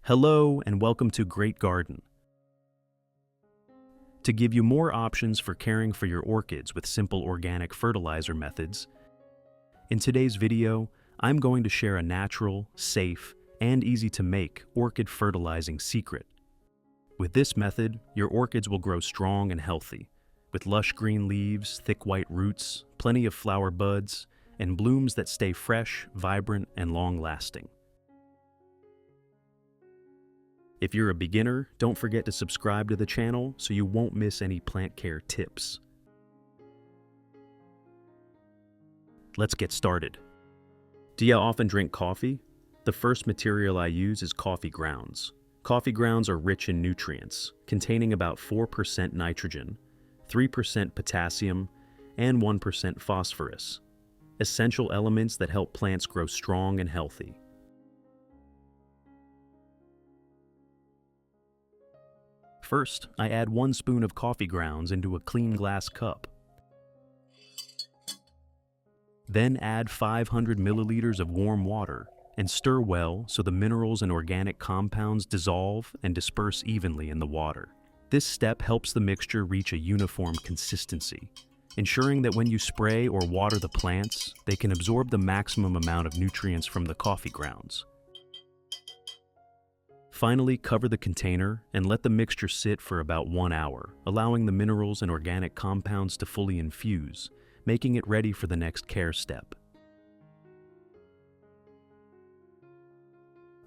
Hello and welcome to Great Garden. To give you more options for caring for your orchids with simple organic fertilizer methods, in today's video, I'm going to share a natural, safe, and easy-to-make orchid fertilizing secret. With this method, your orchids will grow strong and healthy, with lush green leaves, thick white roots, plenty of flower buds, and blooms that stay fresh, vibrant, and long-lasting. If you're a beginner, don't forget to subscribe to the channel so you won't miss any plant care tips. Let's get started. Do you often drink coffee? The first material I use is coffee grounds. Coffee grounds are rich in nutrients, containing about 4% nitrogen, 3% potassium, and 1% phosphorus, essential elements that help plants grow strong and healthy. First, I add 1 spoon of coffee grounds into a clean glass cup. Then add 500 milliliters of warm water and stir well so the minerals and organic compounds dissolve and disperse evenly in the water. This step helps the mixture reach a uniform consistency, ensuring that when you spray or water the plants, they can absorb the maximum amount of nutrients from the coffee grounds. Finally, cover the container and let the mixture sit for about 1 hour, allowing the minerals and organic compounds to fully infuse, making it ready for the next care step.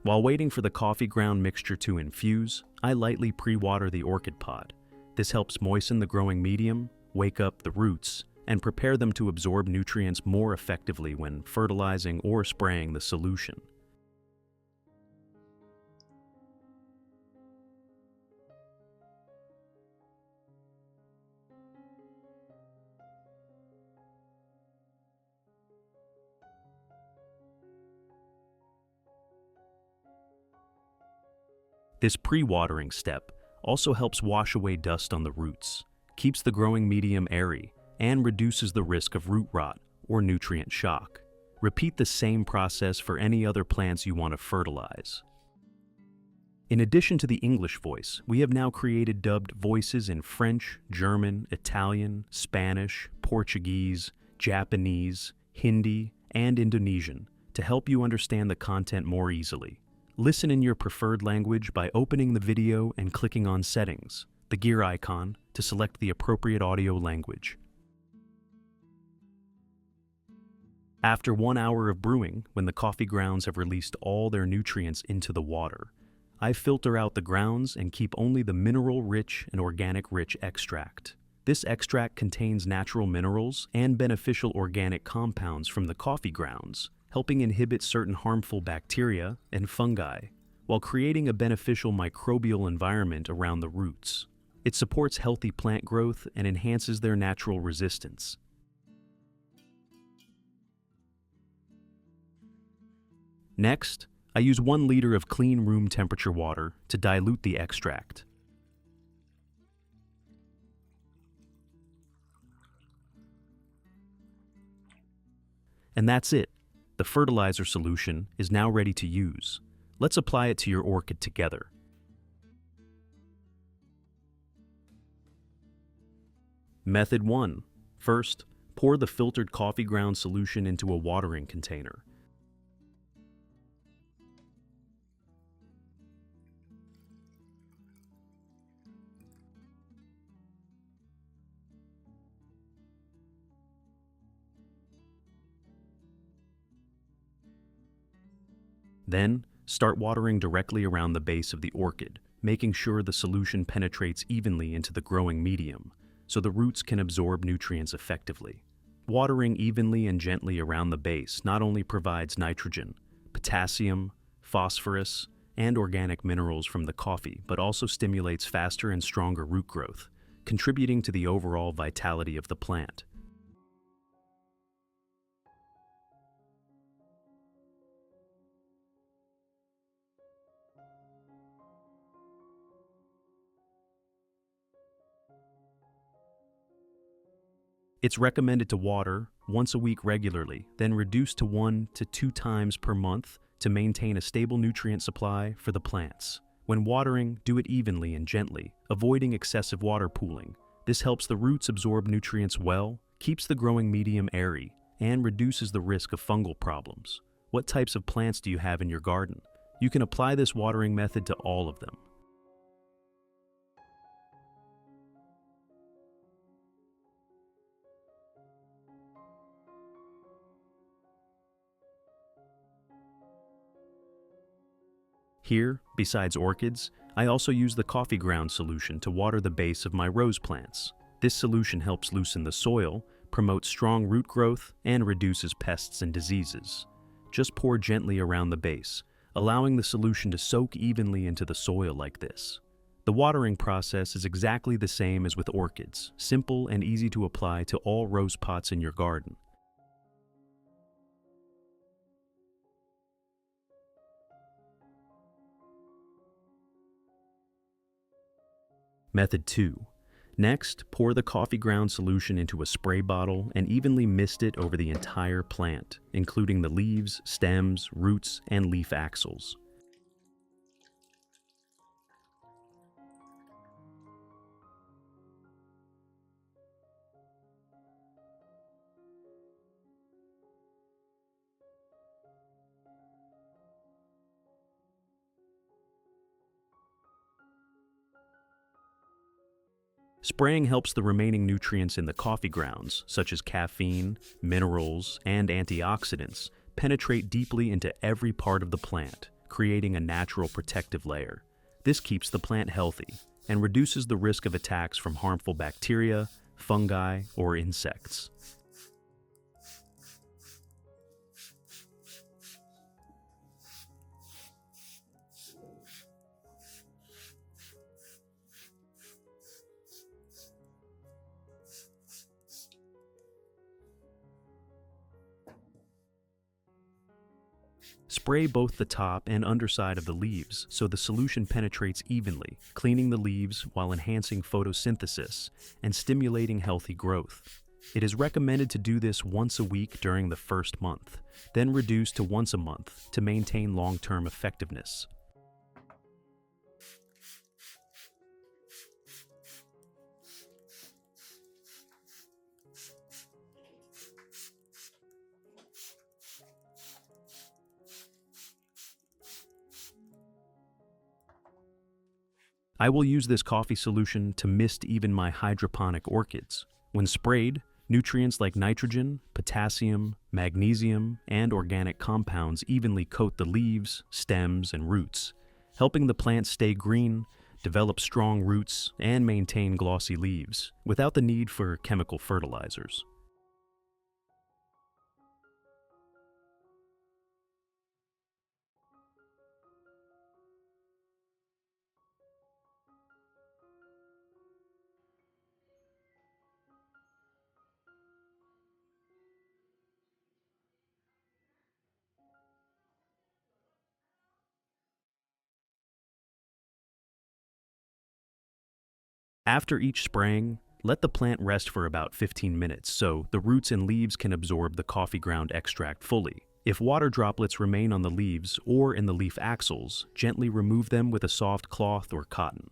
While waiting for the coffee ground mixture to infuse, I lightly pre-water the orchid pot. This helps moisten the growing medium, wake up the roots, and prepare them to absorb nutrients more effectively when fertilizing or spraying the solution. This pre-watering step also helps wash away dust on the roots, keeps the growing medium airy, and reduces the risk of root rot or nutrient shock. Repeat the same process for any other plants you want to fertilize. In addition to the English voice, we have now created dubbed voices in French, German, Italian, Spanish, Portuguese, Japanese, Hindi, and Indonesian to help you understand the content more easily. Listen in your preferred language by opening the video and clicking on Settings, the gear icon, to select the appropriate audio language. After 1 hour of brewing, when the coffee grounds have released all their nutrients into the water, I filter out the grounds and keep only the mineral-rich and organic-rich extract. This extract contains natural minerals and beneficial organic compounds from the coffee grounds, helping inhibit certain harmful bacteria and fungi, while creating a beneficial microbial environment around the roots. It supports healthy plant growth and enhances their natural resistance. Next, I use 1 liter of clean room temperature water to dilute the extract. And that's it. The fertilizer solution is now ready to use. Let's apply it to your orchid together. Method 1. First, pour the filtered coffee ground solution into a watering container. Then, start watering directly around the base of the orchid, making sure the solution penetrates evenly into the growing medium, so the roots can absorb nutrients effectively. Watering evenly and gently around the base not only provides nitrogen, potassium, phosphorus, and organic minerals from the coffee, but also stimulates faster and stronger root growth, contributing to the overall vitality of the plant. It's recommended to water once a week regularly, then reduce to 1 to 2 times per month to maintain a stable nutrient supply for the plants. When watering, do it evenly and gently, avoiding excessive water pooling. This helps the roots absorb nutrients well, keeps the growing medium airy, and reduces the risk of fungal problems. What types of plants do you have in your garden? You can apply this watering method to all of them. Here, besides orchids, I also use the coffee ground solution to water the base of my rose plants. This solution helps loosen the soil, promotes strong root growth, and reduces pests and diseases. Just pour gently around the base, allowing the solution to soak evenly into the soil like this. The watering process is exactly the same as with orchids, simple and easy to apply to all rose pots in your garden. Method 2. Next, pour the coffee ground solution into a spray bottle and evenly mist it over the entire plant, including the leaves, stems, roots, and leaf axils. Spraying helps the remaining nutrients in the coffee grounds, such as caffeine, minerals, and antioxidants, penetrate deeply into every part of the plant, creating a natural protective layer. This keeps the plant healthy and reduces the risk of attacks from harmful bacteria, fungi, or insects. Spray both the top and underside of the leaves so the solution penetrates evenly, cleaning the leaves while enhancing photosynthesis and stimulating healthy growth. It is recommended to do this once a week during the first month, then reduce to once a month to maintain long-term effectiveness. I will use this coffee solution to mist even my hydroponic orchids. When sprayed, nutrients like nitrogen, potassium, magnesium, and organic compounds evenly coat the leaves, stems, and roots, helping the plant stay green, develop strong roots, and maintain glossy leaves, without the need for chemical fertilizers. After each spraying, let the plant rest for about 15 minutes so the roots and leaves can absorb the coffee ground extract fully. If water droplets remain on the leaves or in the leaf axils, gently remove them with a soft cloth or cotton.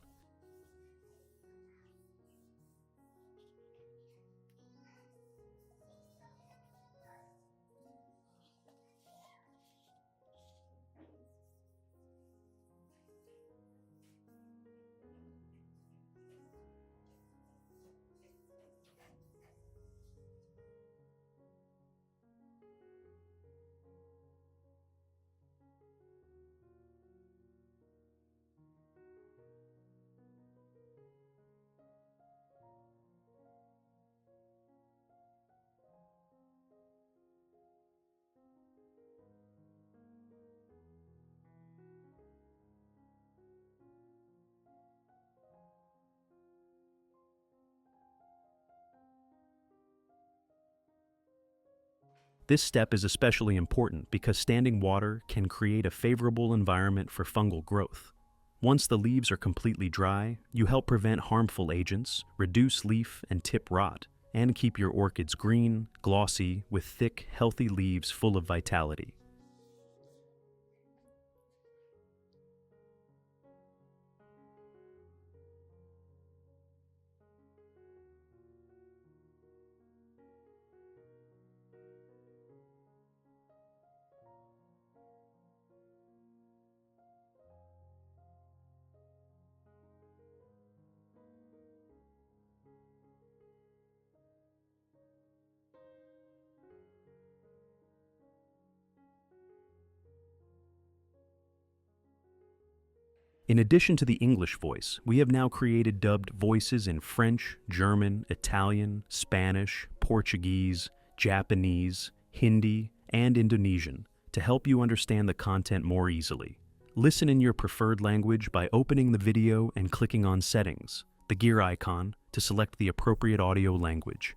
This step is especially important because standing water can create a favorable environment for fungal growth. Once the leaves are completely dry, you help prevent harmful agents, reduce leaf and tip rot, and keep your orchids green, glossy, with thick, healthy leaves full of vitality. In addition to the English voice, we have now created dubbed voices in French, German, Italian, Spanish, Portuguese, Japanese, Hindi, and Indonesian to help you understand the content more easily. Listen in your preferred language by opening the video and clicking on Settings, the gear icon, to select the appropriate audio language.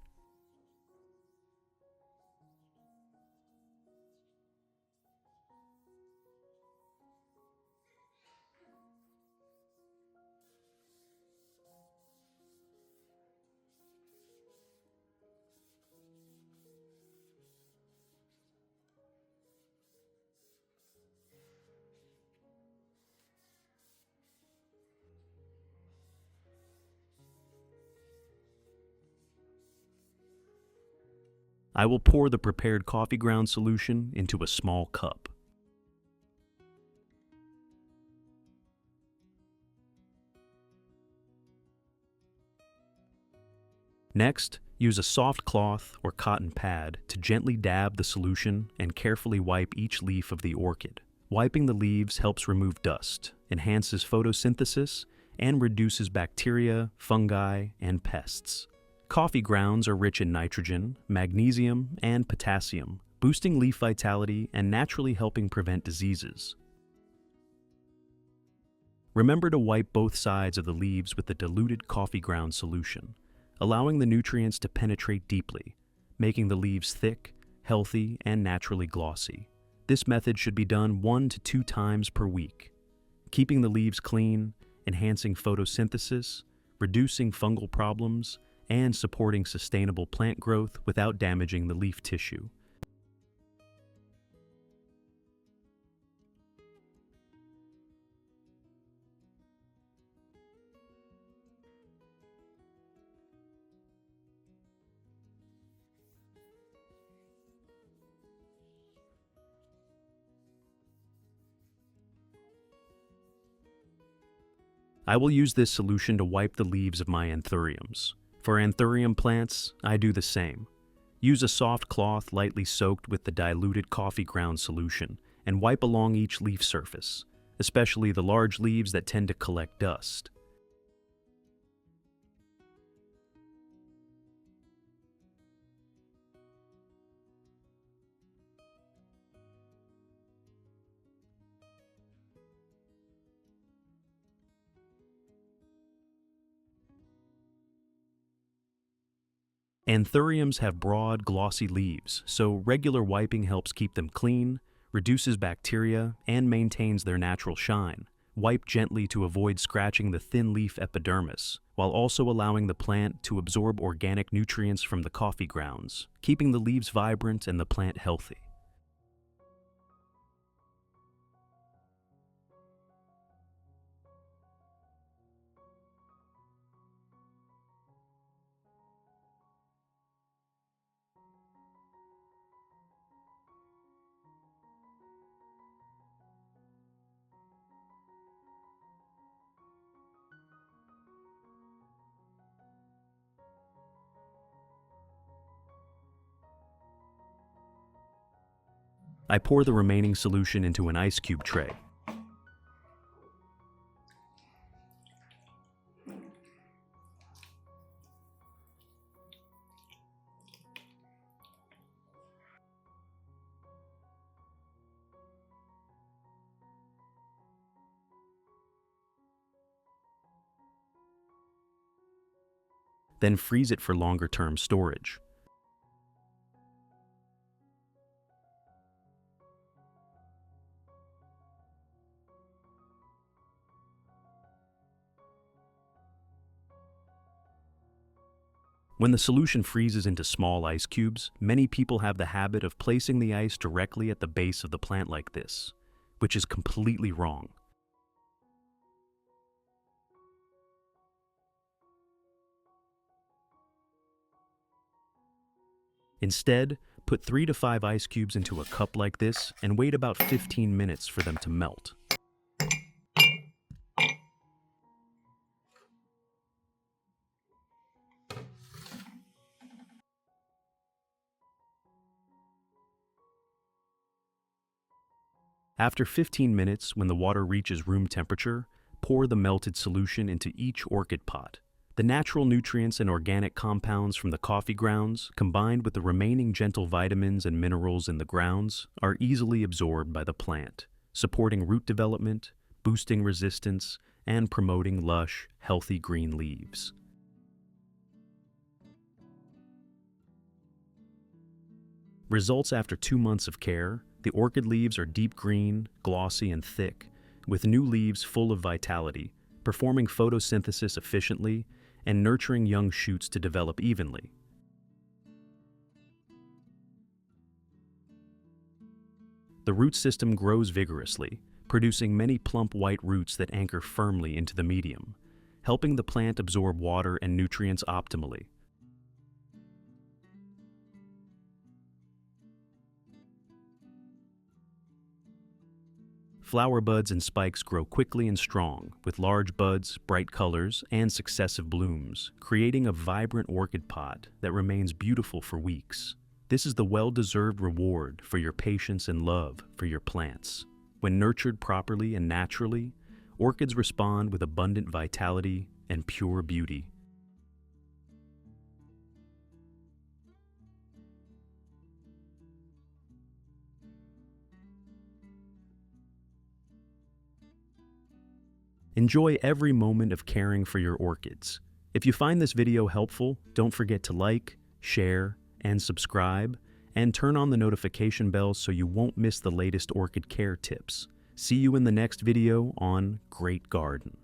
I will pour the prepared coffee ground solution into a small cup. Next, use a soft cloth or cotton pad to gently dab the solution and carefully wipe each leaf of the orchid. Wiping the leaves helps remove dust, enhances photosynthesis, and reduces bacteria, fungi, and pests. Coffee grounds are rich in nitrogen, magnesium, and potassium, boosting leaf vitality and naturally helping prevent diseases. Remember to wipe both sides of the leaves with the diluted coffee ground solution, allowing the nutrients to penetrate deeply, making the leaves thick, healthy, and naturally glossy. This method should be done 1 to 2 times per week, keeping the leaves clean, enhancing photosynthesis, reducing fungal problems, and supporting sustainable plant growth without damaging the leaf tissue. I will use this solution to wipe the leaves of my anthuriums. For anthurium plants, I do the same. Use a soft cloth lightly soaked with the diluted coffee ground solution and wipe along each leaf surface, especially the large leaves that tend to collect dust. Anthuriums have broad, glossy leaves, so regular wiping helps keep them clean, reduces bacteria, and maintains their natural shine. Wipe gently to avoid scratching the thin leaf epidermis, while also allowing the plant to absorb organic nutrients from the coffee grounds, keeping the leaves vibrant and the plant healthy. I pour the remaining solution into an ice cube tray. Then freeze it for longer-term storage. When the solution freezes into small ice cubes, many people have the habit of placing the ice directly at the base of the plant like this, which is completely wrong. Instead, put 3 to 5 ice cubes into a cup like this and wait about 15 minutes for them to melt. After 15 minutes, when the water reaches room temperature, pour the melted solution into each orchid pot. The natural nutrients and organic compounds from the coffee grounds, combined with the remaining gentle vitamins and minerals in the grounds, are easily absorbed by the plant, supporting root development, boosting resistance, and promoting lush, healthy green leaves. Results after 2 months of care: the orchid leaves are deep green, glossy, and thick, with new leaves full of vitality, performing photosynthesis efficiently and nurturing young shoots to develop evenly. The root system grows vigorously, producing many plump white roots that anchor firmly into the medium, helping the plant absorb water and nutrients optimally. Flower buds and spikes grow quickly and strong, with large buds, bright colors, and successive blooms, creating a vibrant orchid pot that remains beautiful for weeks. This is the well-deserved reward for your patience and love for your plants. When nurtured properly and naturally, orchids respond with abundant vitality and pure beauty. Enjoy every moment of caring for your orchids. If you find this video helpful, don't forget to like, share, and subscribe, and turn on the notification bell so you won't miss the latest orchid care tips. See you in the next video on Great Garden.